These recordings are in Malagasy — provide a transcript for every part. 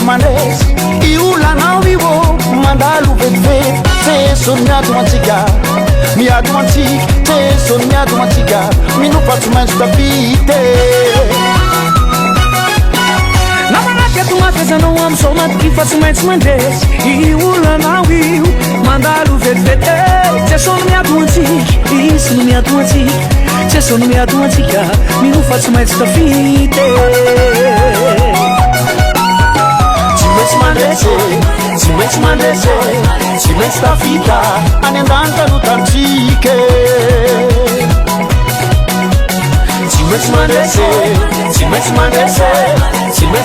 Mandesi iulana vivo mandalu vedve te sognato antica mi aduanti te sognato antica mi non faccio mai sta vita na manaka tu mafeza não am soma que faço mais mandesi iulana vivo mandalu vedve te sognato antica isso mi aduanti te sognato antica mi non faccio mai sta vita Ci metti sta vita anendanta lutantiche Ci metti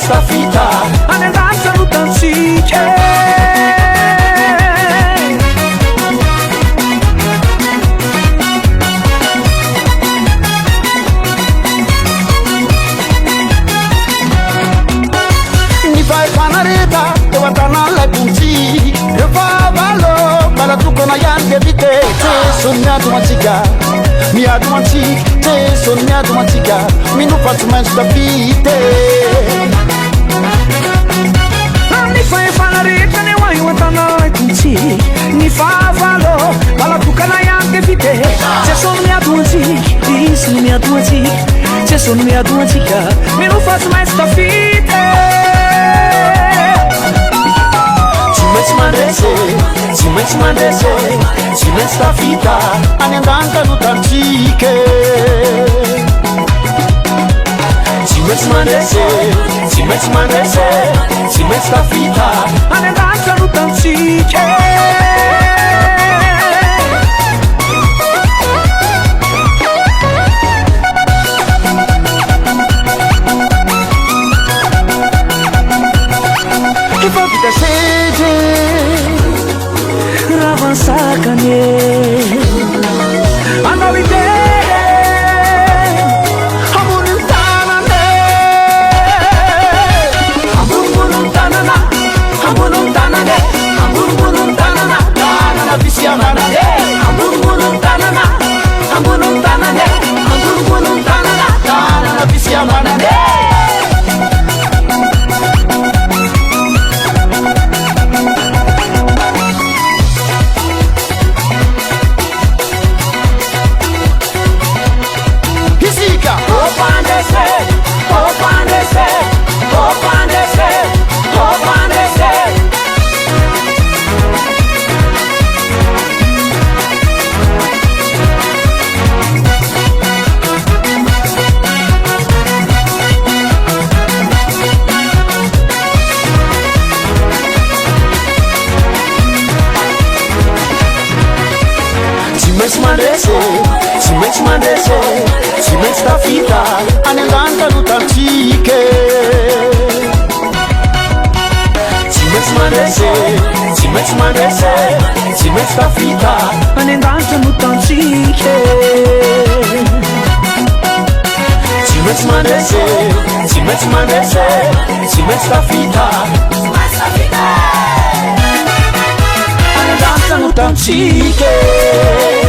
sta vita anendanta lutantiche Mi fai panareta Tanala punti e va valo para tu con ayante vite te sognato antica mi aduanti te sognato antica mi non faccio mai sta vite mi fai fare ne vuoi tanala punti mi fa valo para tu con ayante vite te sognato antica sognato antica te sognato antica mi non faccio mai sta vite Ci metti sta vita anendanta lutantiche Ci metti sta vita anendanta lutantiche Che fa vita sede Ravanzacane Hanno l'idea Amor lontana Amor lontana Amor lontana Amor lontana La visiana Amor lontana Amor lontana Amor lontana La visiana Ci metti sta vita anendanta lutantiche Ci metti sta vita anendanta lutantiche Ci metti sta vita anendanta lutantiche